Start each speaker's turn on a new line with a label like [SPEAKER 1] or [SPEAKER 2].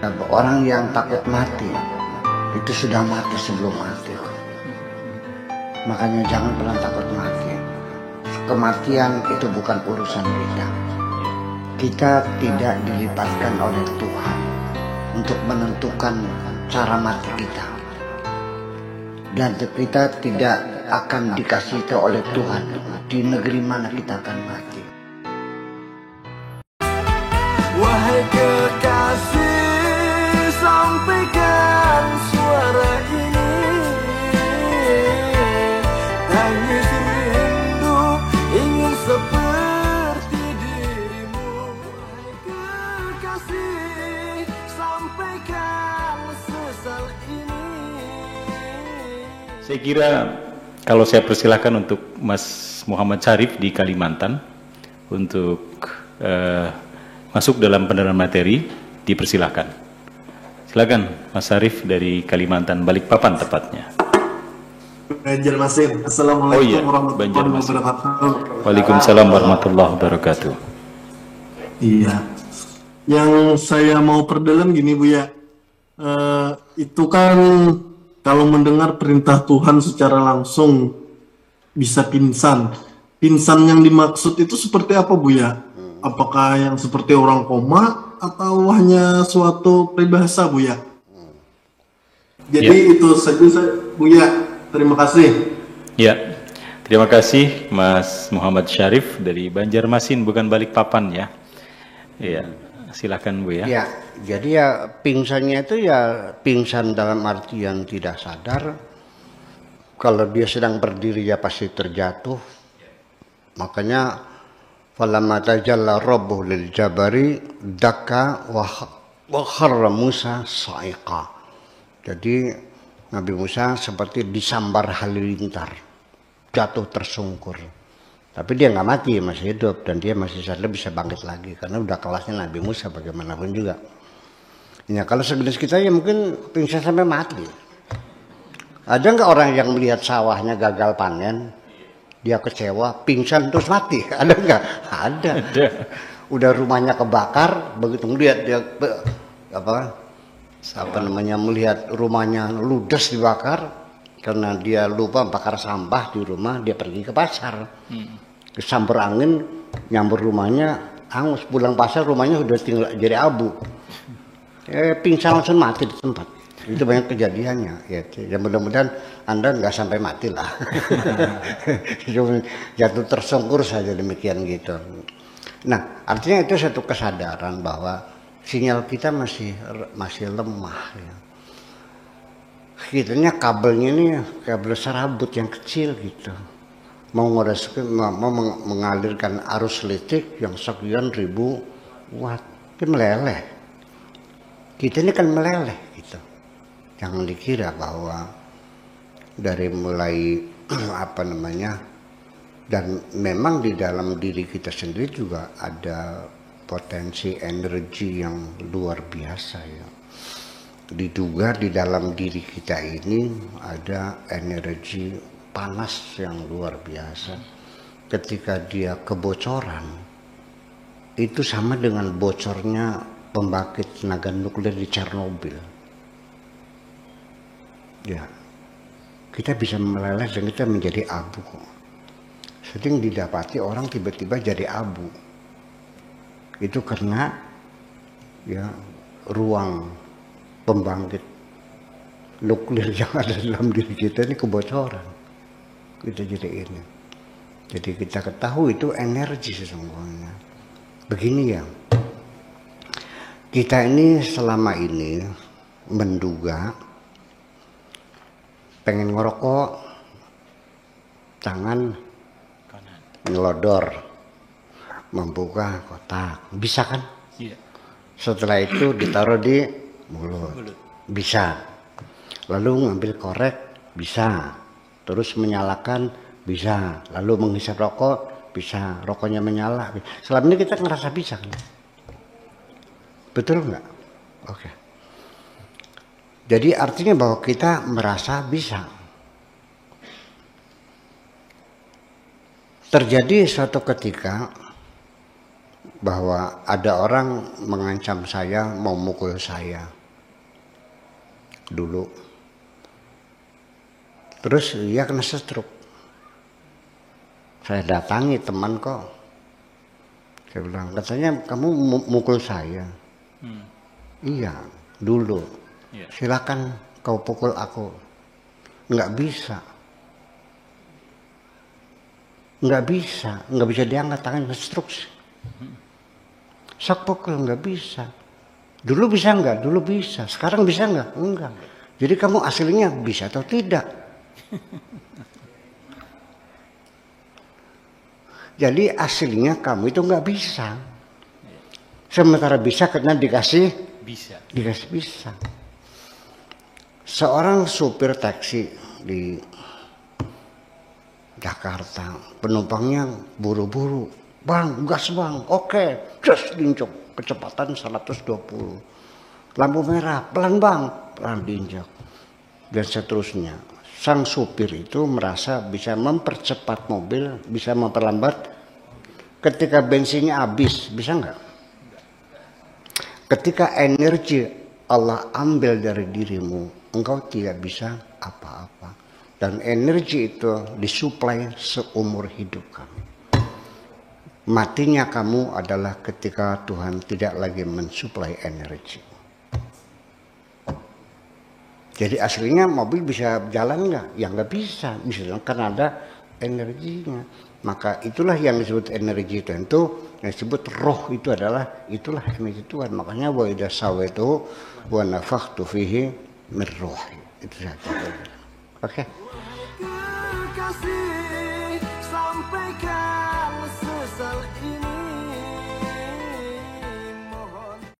[SPEAKER 1] Orang yang takut mati itu sudah mati sebelum mati. Makanya jangan pernah takut mati. Kematian itu bukan urusan kita. Kita tidak dilibatkan oleh Tuhan untuk menentukan cara mati kita. Dan kita tidak akan dikasih tahu oleh Tuhan di negeri mana kita akan mati.
[SPEAKER 2] Wahai kekasih, sampaikan suara ini. Tangis rindu ingin seperti dirimu. Wahai kekasih, sampaikan sesal ini.
[SPEAKER 3] Saya kira kalau saya persilahkan untuk Mas Muhammad Syarif di Kalimantan untuk masuk dalam pendalaman materi, dipersilahkan. Silakan Mas Syarif dari Kalimantan, Balikpapan tepatnya.
[SPEAKER 4] Banjarmasin. Assalamualaikum warahmatullahi wabarakatuh.
[SPEAKER 3] Waalaikumsalam warahmatullahi wabarakatuh.
[SPEAKER 4] Iya. Yang saya mau perdalam gini Bu ya. Itu kan kalau mendengar perintah Tuhan secara langsung bisa pingsan. Pingsan yang dimaksud itu seperti apa Bu ya? Apakah yang seperti orang koma atau hanya suatu peribahasa Bu ya? Jadi itu saja Bu ya. Terima kasih.
[SPEAKER 3] Ya, terima kasih Mas Muhammad Syarif dari Banjarmasin, bukan Balikpapan ya. Iya, silakan Bu ya.
[SPEAKER 1] Ya, jadi ya pingsannya itu ya pingsan dalam artian tidak sadar. Kalau dia sedang berdiri ya pasti terjatuh. Makanya falamma tajalla rabbuhu lil jabari dakka wa kharra Musa sa'iqa. Jadi Nabi Musa seperti disambar halilintar, jatuh tersungkur. Tapi dia nggak mati, masih hidup dan dia masih sadar, bisa bangkit lagi karena udah kelasnya Nabi Musa bagaimanapun juga. Ya kalau sejenis kita ya mungkin pingsan sampai mati. Ada nggak orang yang melihat sawahnya gagal panen, dia kecewa, pingsan terus mati? Ada nggak? Ada. Udah rumahnya kebakar, begitu melihat dia melihat rumahnya ludes dibakar karena dia lupa bakar sampah di rumah, dia pergi ke pasar. Kesambar angin, nyamber rumahnya, hangus. Pulang pasar rumahnya sudah tinggal jadi abu. Pingsan langsung mati di tempat. Itu banyak kejadiannya. Ya mudah-mudahan Anda nggak sampai mati lah. Jatuh tersungkur saja demikian gitu. Nah, artinya itu satu kesadaran bahwa sinyal kita masih lemah. Ya. Kitanya kabelnya ini kabel serabut yang kecil gitu. Mau mengalirkan arus listrik yang sekian ribu watt, itu meleleh. Kita ini kan meleleh gitu. Jangan dikira bahwa dari mulai dan memang di dalam diri kita sendiri juga ada potensi energi yang luar biasa ya. Diduga di dalam diri kita ini ada energi panas yang luar biasa. Ketika dia kebocoran, itu sama dengan bocornya pembangkit tenaga nuklir di Chernobyl. Ya, kita bisa meleleh dan kita menjadi abu. Sering didapati orang tiba-tiba jadi abu. Itu karena ya ruang pembangkit nuklir yang ada dalam diri kita ini kebocoran. Kita jadi ini. Jadi kita ketahui itu energi sesungguhnya. Begini ya. Kita ini selama ini menduga pengen ngerokok, tangan ngelodor, membuka kotak, bisa kan?
[SPEAKER 3] Iya.
[SPEAKER 1] Setelah itu ditaruh di mulut, bisa. Lalu ngambil korek, bisa. Terus menyalakan, bisa. Lalu menghisap rokok, bisa. Rokoknya menyala. Selama ini kita ngerasa bisa kan? Betul nggak? Oke. Jadi artinya bahwa kita merasa bisa. Terjadi suatu ketika bahwa ada orang mengancam saya mau mukul saya dulu. Terus dia kena stroke. Saya datangi teman kok. Saya bilang, katanya kamu mukul saya. Iya, dulu. Silakan kau pukul aku. Nggak bisa. Nggak bisa diangkat tangan stroke. Sok pukul nggak bisa. Dulu bisa nggak? Dulu bisa. Sekarang bisa nggak? Enggak. Jadi kamu aslinya bisa atau tidak? Jadi aslinya kamu itu nggak bisa. Sementara bisa karena dikasih bisa. Seorang supir taksi di Jakarta, penumpangnya buru-buru. Bang, gas bang, oke, just diinjak, kecepatan 120. Lampu merah, pelan bang, pelan diinjak. Dan seterusnya. Sang supir itu merasa bisa mempercepat mobil, bisa memperlambat. Ketika bensinnya habis, bisa nggak? Ketika energi Allah ambil dari dirimu, engkau tidak bisa apa-apa. Dan energi itu disuplai seumur hidup kamu. Matinya kamu adalah ketika Tuhan tidak lagi mensuplai energi. Jadi aslinya mobil bisa jalan nggak? Ya nggak bisa. Bisa karena ada energinya. Maka itulah yang disebut energi Tuhan itu. Yang disebut roh itu adalah itulah energi Tuhan. Makanya wa idza sawaitu wa nafakhtu fihi min ruhi. Itu saja. Oke.
[SPEAKER 2] Kekasih sampaikan